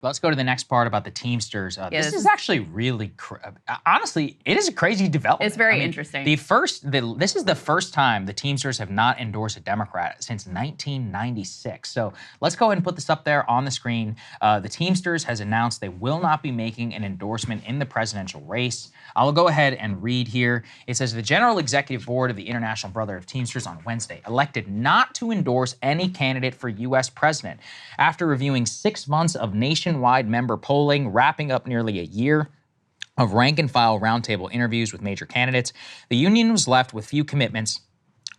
Let's go to the next part about the Teamsters. This is actually really, honestly, it is a crazy development. It's very interesting. This is the first time the Teamsters have not endorsed a Democrat since 1996. So let's go ahead and put this up there on the screen. The Teamsters has announced they will not be making an endorsement in the presidential race. I'll go ahead and read here. It says the General Executive Board of the International Brotherhood of Teamsters on Wednesday elected not to endorse any candidate for U.S. president after reviewing 6 months of nationwide member polling, wrapping up nearly a year of rank-and-file roundtable interviews with major candidates. The union was left with few commitments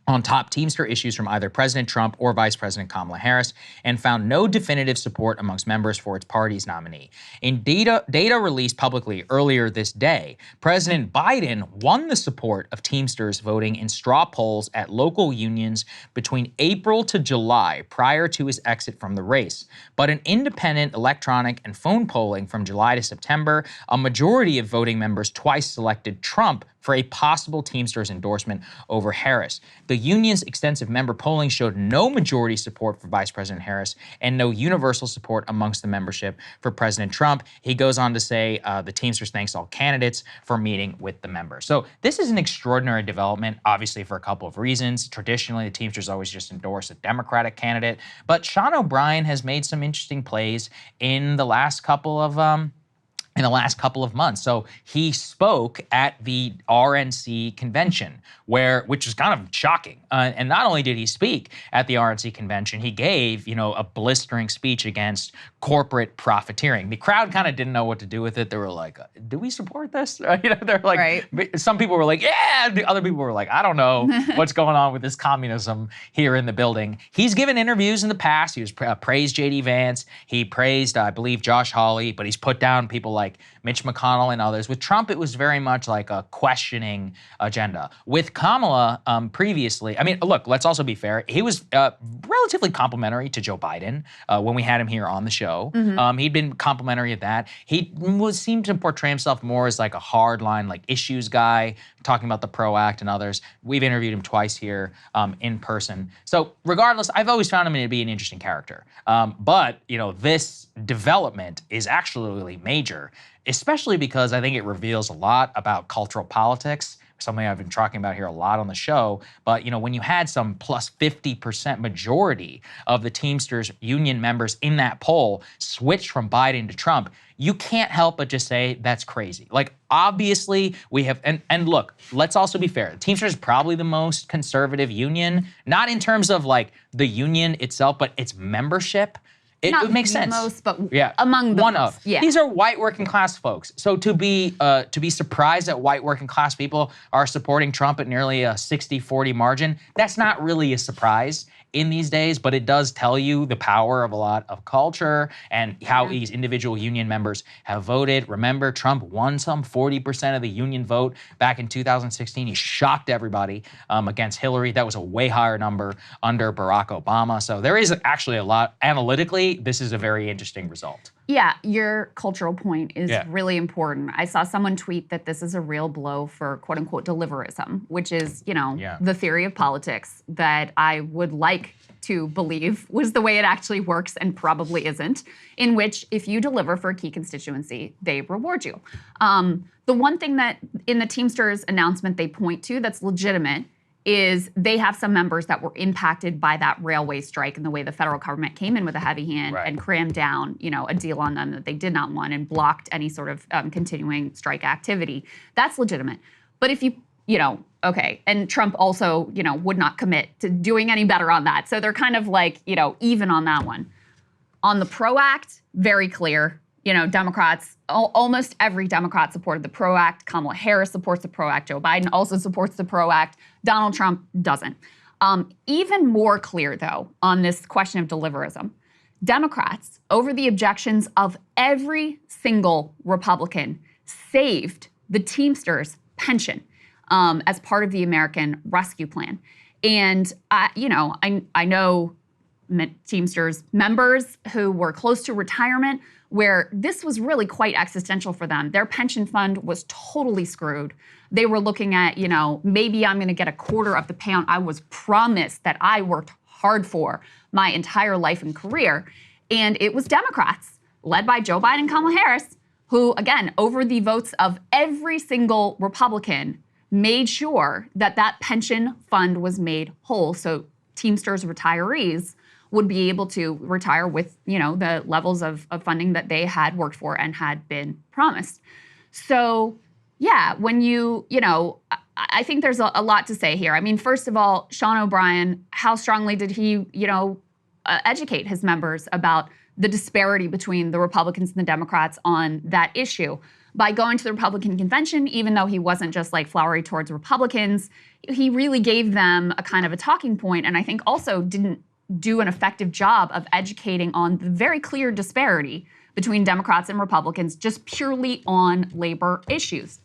on top Teamster issues from either President Trump or Vice President Kamala Harris, and found no definitive support amongst members for its party's nominee. In data released publicly earlier this day, President Biden won the support of Teamsters voting in straw polls at local unions between April to July prior to his exit from the race. But in independent electronic and phone polling from July to September, a majority of voting members twice selected Trump for a possible Teamsters endorsement over Harris. The union's extensive member polling showed no majority support for Vice President Harris and no universal support amongst the membership for President Trump. He goes on to say the Teamsters thanks all candidates for meeting with the members. So this is an extraordinary development, obviously for a couple of reasons. Traditionally, the Teamsters always just endorse a Democratic candidate, but Sean O'Brien has made some interesting plays in the last couple of months. So he spoke at the RNC convention, which was kind of shocking. And not only did he speak at the RNC convention, he gave, a blistering speech against corporate profiteering. The crowd kind of didn't know what to do with it. They were like, do we support this? They're like, right. Some people were like, yeah. The other people were like, I don't know what's going on with this communism here in the building. He's given interviews in the past. He was praised J.D. Vance. He praised, I believe, Josh Hawley, but he's put down people like Mitch McConnell and others. With Trump, it was very much like a questioning agenda. With Kamala previously, look, let's also be fair. He was relatively complimentary to Joe Biden when we had him here on the show. Mm-hmm. He'd been complimentary of that. He seemed to portray himself more as like a hardline, like issues guy, talking about the PRO Act and others. We've interviewed him twice here in person. So regardless, I've always found him to be an interesting character. But this development is actually really major, especially because I think it reveals a lot about cultural politics, something I've been talking about here a lot on the show. But when you had some plus 50% majority of the Teamsters union members in that poll switch from Biden to Trump, you can't help but just say that's crazy. Like, obviously we have, and look, let's also be fair. Teamsters is probably the most conservative union, not in terms of like the union itself, but its membership. It makes sense. Most, but among the one most. Of. Yeah. These are white working class folks. So to be surprised that white working class people are supporting Trump at nearly a 60-40 margin, that's not really a surprise in these days, but it does tell you the power of a lot of culture and how these individual union members have voted. Remember, Trump won some 40% of the union vote back in 2016. He shocked everybody against Hillary. That was a way higher number under Barack Obama. So there is actually a lot. Analytically, this is a very interesting result. Yeah, your cultural point is really important. I saw someone tweet that this is a real blow for quote unquote deliverism, which is, the theory of politics that I would like to believe was the way it actually works and probably isn't, in which if you deliver for a key constituency, they reward you. The one thing that in the Teamsters announcement they point to that's legitimate is they have some members that were impacted by that railway strike and the way the federal government came in with a heavy hand and crammed down, a deal on them that they did not want and blocked any sort of continuing strike activity. That's legitimate. But if you, and Trump also, would not commit to doing any better on that. So they're kind of like, even on that one. On the PRO Act, very clear. Democrats, almost every Democrat supported the PRO Act. Kamala Harris supports the PRO Act. Joe Biden also supports the PRO Act. Donald Trump doesn't. Even more clear, though, on this question of deliverism, Democrats, over the objections of every single Republican, saved the Teamsters pension as part of the American Rescue Plan. And, I know Teamsters members who were close to retirement where this was really quite existential for them. Their pension fund was totally screwed. They were looking at, maybe I'm going to get a quarter of the payout I was promised that I worked hard for my entire life and career. And it was Democrats led by Joe Biden and Kamala Harris, who, again, over the votes of every single Republican, made sure that that pension fund was made whole. So Teamsters retirees would be able to retire with, the levels of funding that they had worked for and had been promised. So, yeah, when I think there's a lot to say here. I mean, first of all, Sean O'Brien, how strongly did he, educate his members about the disparity between the Republicans and the Democrats on that issue? By going to the Republican convention, even though he wasn't just like flowery towards Republicans, he really gave them a kind of a talking point, and I think also didn't do an effective job of educating on the very clear disparity between Democrats and Republicans just purely on labor issues.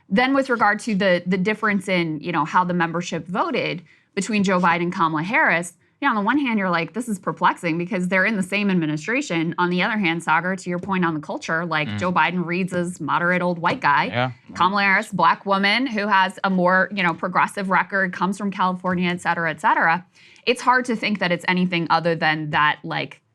Then with regard to the difference in, how the membership voted between Joe Biden and Kamala Harris, on the one hand, you're like, this is perplexing because they're in the same administration. On the other hand, Saagar, to your point on the culture, Joe Biden reads as moderate old white guy. Yeah. Kamala Harris, black woman who has a more, progressive record, comes from California, et cetera, et cetera. It's hard to think that it's anything other than that,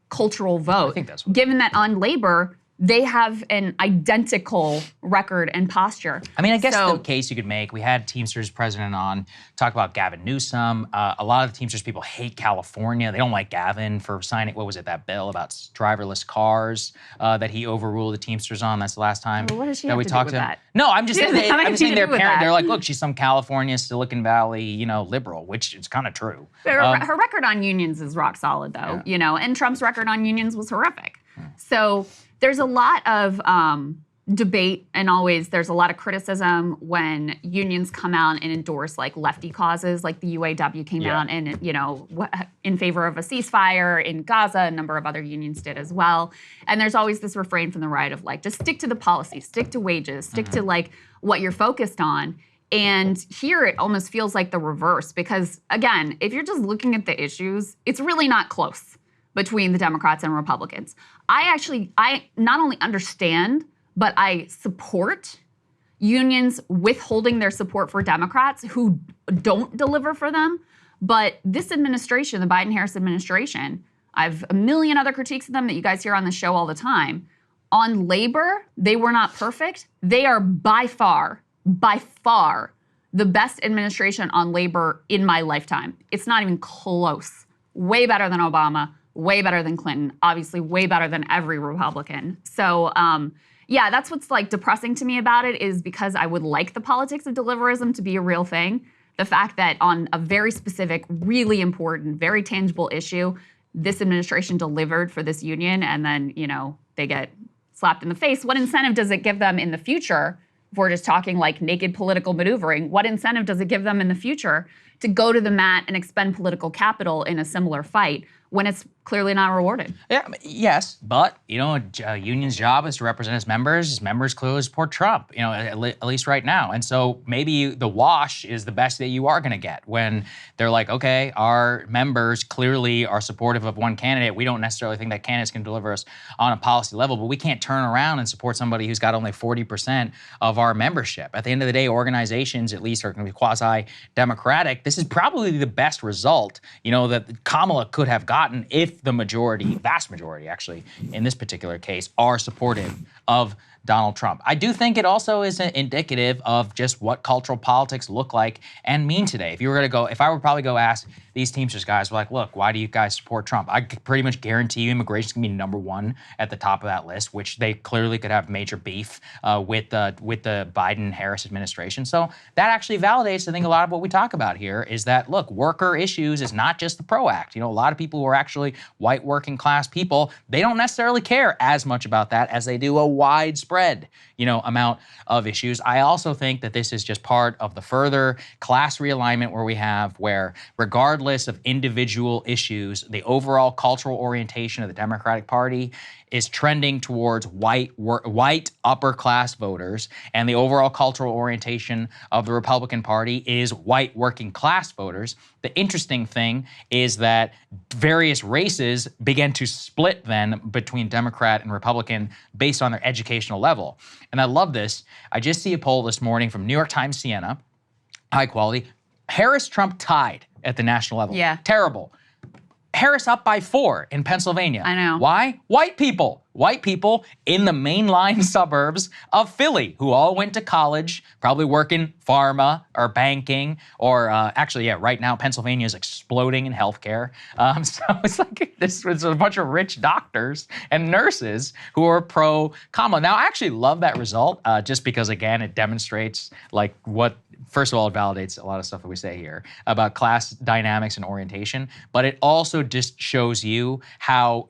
cultural vote. I think that's given that on labor, they have an identical record and posture. I mean, I guess the case you could make, we had Teamsters president on, talk about Gavin Newsom. A lot of the Teamsters people hate California. They don't like Gavin for signing, that bill about driverless cars that he overruled the Teamsters on. That's the last time what does she that have we to talked do with to him. that? No, I'm just saying, their parent, they're like, that? look, she's some California, Silicon Valley, liberal, which is kind of true. Her record on unions is rock solid, though, and Trump's record on unions was horrific. So there's a lot of debate, and always there's a lot of criticism when unions come out and endorse lefty causes, like the UAW came out and in favor of a ceasefire in Gaza. A number of other unions did as well. And there's always this refrain from the right of just stick to the policy, stick to wages, stick to what you're focused on. And here it almost feels like the reverse because, again, if you're just looking at the issues, it's really not close between the Democrats and Republicans. I not only understand, but I support unions withholding their support for Democrats who don't deliver for them. But this administration, the Biden-Harris administration, I have a million other critiques of them that you guys hear on the show all the time. On labor, they were not perfect. They are by far, the best administration on labor in my lifetime. It's not even close. Way better than Obama. Way better than Clinton, obviously way better than every Republican. So, that's what's depressing to me about it is because I would like the politics of deliverism to be a real thing. The fact that on a very specific, really important, very tangible issue, this administration delivered for this union and then, they get slapped in the face. What incentive does it give them in the future, if we're just talking naked political maneuvering, what incentive does it give them in the future to go to the mat and expend political capital in a similar fight when it's clearly not rewarded? Yeah, yes, but a union's job is to represent its members. Its members clearly support Trump, at least right now. And so maybe the wash is the best that you are going to get when they're like, okay, our members clearly are supportive of one candidate. We don't necessarily think that candidate's going to deliver us on a policy level, but we can't turn around and support somebody who's got only 40% of our membership. At the end of the day, organizations at least are going to be quasi-democratic. This is probably the best result, that Kamala could have gotten if the vast majority actually, in this particular case, are supportive of Donald Trump. I do think it also is indicative of just what cultural politics look like and mean today. If I would probably go ask these Teamsters guys, were like, look, why do you guys support Trump? I could pretty much guarantee you immigration's gonna be number one at the top of that list, which they clearly could have major beef with the Biden-Harris administration. So that actually validates, I think, a lot of what we talk about here is that, look, worker issues is not just the PRO Act. A lot of people who are actually white working class people, they don't necessarily care as much about that as they do a widespread amount of issues. I also think that this is just part of the further class realignment where regardless of individual issues, the overall cultural orientation of the Democratic Party is trending towards white upper class voters, and the overall cultural orientation of the Republican Party is white working class voters. The interesting thing is that various races began to split then between Democrat and Republican based on their educational level. And I love this. I just see a poll this morning from New York Times Siena, high quality. Harris-Trump tied at the national level. Yeah. Terrible. Harris up by 4 in Pennsylvania. I know. Why? White people. white people in the mainline suburbs of Philly who all went to college, probably working pharma or banking, or actually, yeah, right now Pennsylvania is exploding in healthcare. So it's like this was a bunch of rich doctors and nurses who are pro-Kamala. Now, I actually love that result just because, again, it demonstrates like what, first of all, it validates a lot of stuff that we say here about class dynamics and orientation, but it also just shows you how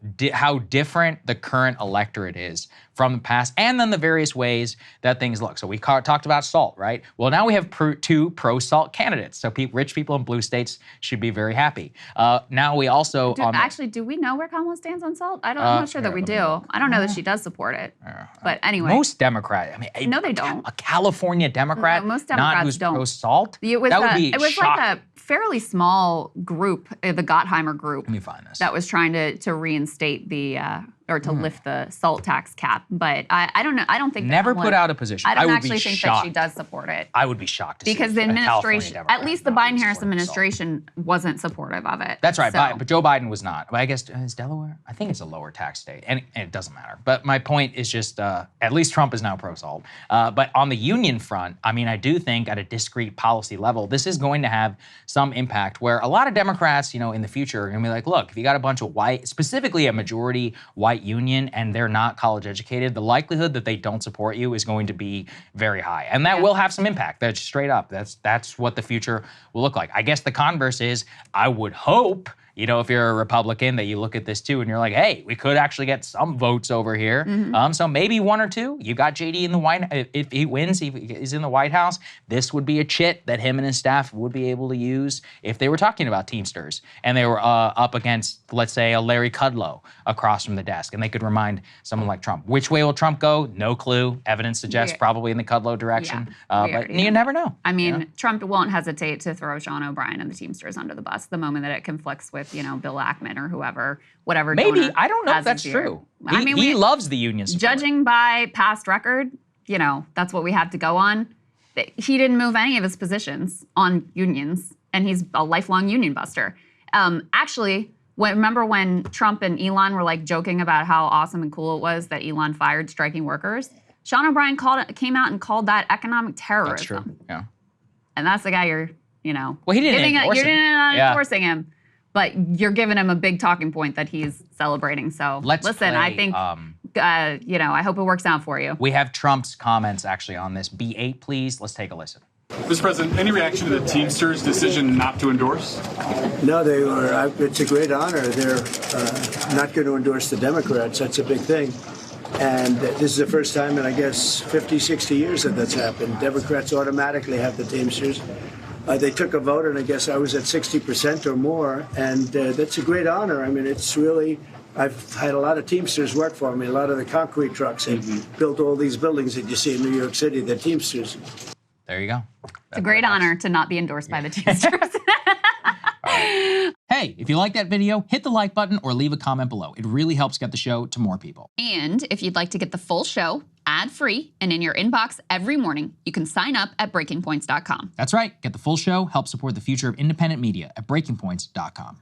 different the current electorate is from the past, and then the various ways that things look. So we talked about SALT, right? Well, now we have two pro-SALT candidates. So rich people in blue states should be very happy. Now we also— Actually, do we know where Kamala stands on SALT? I'm not sure that we do. I don't know that she does support it. But anyway. Most Democrats, I mean— No, they don't. A California Democrat, no, most Democrats not who's don't. pro-SALT? It was like a fairly small group, the Gottheimer group. Let me find this. That was trying to reinstate the or to lift the SALT tax cap, but I don't know. I don't think never put out a position. I don't actually think that she does support it. I would be shocked to because see the administration, at least the Biden-Harris administration, wasn't supportive of it. That's right, but Joe Biden was not. But I guess is Delaware? I think it's a lower tax state, and it doesn't matter. But my point is just, at least Trump is now pro-SALT. But on the union front, I mean, I do think at a discrete policy level, this is going to have some impact. Where a lot of Democrats, in the future, are going to be like, look, if you got a bunch of white, specifically a majority white union, and they're not college educated, the likelihood that they don't support you is going to be very high. And that will have some impact. That's straight up. That's what the future will look like. I guess the converse is, I would hope, if you're a Republican, that you look at this too and you're like, hey, we could actually get some votes over here. So maybe one or two. You got JD in the White House. If he wins, he's in the White House. This would be a chit that him and his staff would be able to use if they were talking about Teamsters and they were up against, let's say, a Larry Kudlow across from the desk, and they could remind someone like Trump. Which way will Trump go? No clue. Evidence suggests probably in the Kudlow direction. But you never know. I mean, Trump won't hesitate to throw Sean O'Brien and the Teamsters under the bus the moment that it conflicts with Bill Ackman or whatever. Maybe. I don't know if that's true. He loves the union support. Judging by past record, that's what we have to go on. He didn't move any of his positions on unions, and he's a lifelong union buster. Actually, remember when Trump and Elon were like joking about how awesome and cool it was that Elon fired striking workers? Sean O'Brien came out and called that economic terrorism. That's true. Yeah. And that's the guy you're, Well, he didn't endorse him. You're not endorsing him. But you're giving him a big talking point that he's celebrating. So listen, I think, I hope it works out for you. We have Trump's comments actually on this. B8, please. Let's take a listen. Mr. President, any reaction to the Teamsters' decision not to endorse? No, they were. It's a great honor. They're not going to endorse the Democrats. That's a big thing. And this is the first time in, I guess, 50, 60 years that that's happened. Democrats automatically have the Teamsters. They took a vote, and I guess I was at 60% or more, and that's a great honor. I mean, it's really, I've had a lot of Teamsters work for me, a lot of the concrete trucks, and built all these buildings that you see in New York City, the Teamsters. There you go. It's a great honor to not be endorsed by the Teamsters. Hey, if you like that video, hit the like button or leave a comment below. It really helps get the show to more people. And if you'd like to get the full show ad-free and in your inbox every morning, you can sign up at breakingpoints.com. That's right. Get the full show, help support the future of independent media at breakingpoints.com.